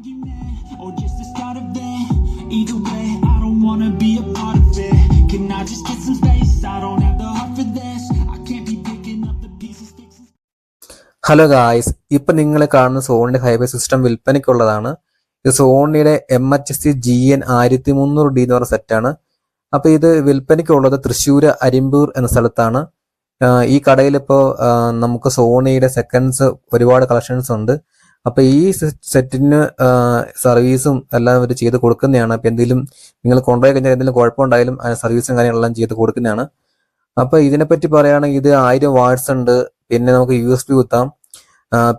argument or just the start of it. Either way, I don't wanna be a part of it. Can I just get some space? I don't have the heart for this. I can't be picking up the pieces, fixing. Hello guys, ഇപ്പം നിങ്ങൾ കാണുന്ന സോണിയുടെ highway system വിൽപ്പനയ്ക്കുള്ളതാണ്. ഇത് സോണിയുടെ MHC GN 1300D എന്ന് പറഞ്ഞ സെറ്റാണ്. അപ്പോൾ ഇത് വിൽപ്പനയ്ക്കുള്ളത് തൃശ്ശൂർ അരിമ്പൂർ എന്ന സ്ഥലത്താണ്. ഈ കടയിൽ ഇപ്പോൾ നമുക്ക് സോണിയുടെ സെക്കൻഡ്സ് ഒരുപാട് കളക്ഷൻസ് ഉണ്ട്. അപ്പോൾ ഈ സെറ്റിന് സർവീസും എല്ലാം ഇവർ ചെയ്ത് കൊടുക്കുന്നതാണ്. അപ്പോൾ എന്തെങ്കിലും നിങ്ങൾ കൊണ്ടുപോയി കഴിഞ്ഞാൽ എന്തെങ്കിലും കുഴപ്പമുണ്ടായാലും സർവീസും കാര്യങ്ങളെല്ലാം ചെയ്ത് കൊടുക്കുന്നതാണ്. അപ്പോൾ ഇതിനെപ്പറ്റി പറയുകയാണെങ്കിൽ ഇത് 1000 വാട്ട്സ് ഉണ്ട്. പിന്നെ നമുക്ക് USB കുത്താം.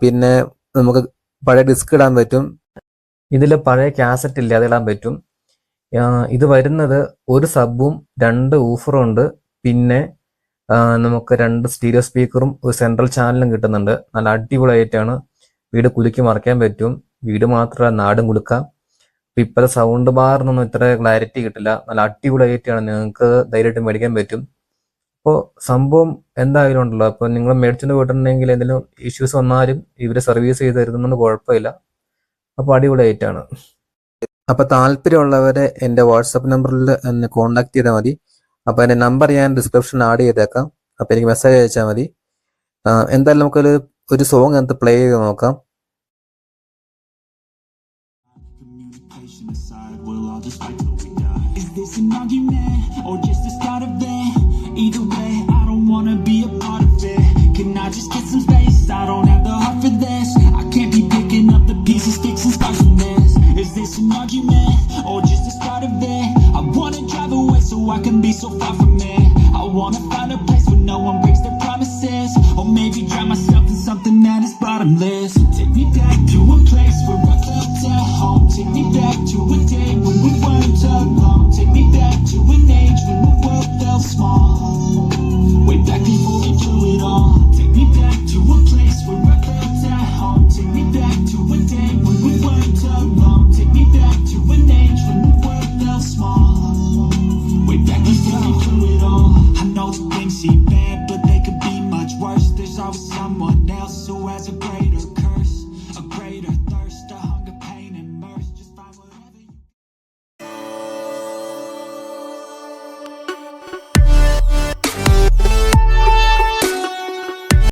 പിന്നെ നമുക്ക് പഴയ ഡിസ്ക് ഇടാൻ പറ്റും. ഇതിൽ പഴയ കാസറ്റ് ഇല്ല, അത് ഇടാൻ പറ്റും. ഇത് വരുന്നത് ഒരു സബും 2 ഊഫറും ഉണ്ട്. പിന്നെ നമുക്ക് 2 സ്റ്റീരിയോ സ്പീക്കറും ഒരു സെൻട്രൽ ചാനലും കിട്ടുന്നുണ്ട്. നല്ല അടിപൊളിയായിട്ടാണ്. വീട് കുലുക്കി മറിക്കാൻ പറ്റും. വീട് മാത്രമല്ല, നാടും കുലുക്കാം. അപ്പം ഇപ്പോഴത്തെ സൗണ്ട് ബാറിനൊന്നും ഇത്ര ക്ലാരിറ്റി കിട്ടില്ല. നല്ല അടിപൊളിയായിട്ടാണ്, നിങ്ങൾക്ക് ധൈര്യമായിട്ട് മേടിക്കാൻ പറ്റും. അപ്പോൾ സംഭവം എന്തായാലും ഉണ്ടല്ലോ. അപ്പോൾ നിങ്ങൾ മേടിച്ചുകൊണ്ട് പോയിട്ടുണ്ടെങ്കിൽ എന്തെങ്കിലും ഇഷ്യൂസ് വന്നാലും ഇവർ സർവീസ് ചെയ്ത് തരുന്നതുകൊണ്ട് കുഴപ്പമില്ല. അപ്പോൾ അടിപൊളിയായിട്ടാണ്. അപ്പോൾ താല്പര്യമുള്ളവരെ എൻ്റെ വാട്സപ്പ് നമ്പറിൽ എന്നെ കോൺടാക്ട് ചെയ്താൽ മതി. അപ്പോൾ എൻ്റെ നമ്പർ ഞാൻ ഡിസ്ക്രിപ്ഷനിൽ ആഡ് ചെയ്തേക്കാം. അപ്പോൾ എനിക്ക് മെസ്സേജ് അയച്ചാൽ മതി. എന്തായാലും നമുക്കൊരു സോങ് അതിനകത്ത് പ്ലേ ചെയ്ത് നോക്കാം. Either way, I don't wanna be a part of it. Can I just get some space? I don't have the heart for this. I can't be picking up the pieces, fixing scars from this. Is this an argument or just the start of it? I wanna drive away so I can be so far from it. I wanna find a place where no one breaks their promises, or maybe drown myself in something that is bottomless. Take me back to a place where I felt at home. Take me back to a day when we weren't alone. Take me back to an age when the world felt small. Way back before we knew it all. Take me back to a place where I felt at home. Take me back to a day when we weren't alone. Take me back to an age when the world felt small. Way back before we knew it all. I know that things seem bad, but they could be much worse. There's always someone else who has a great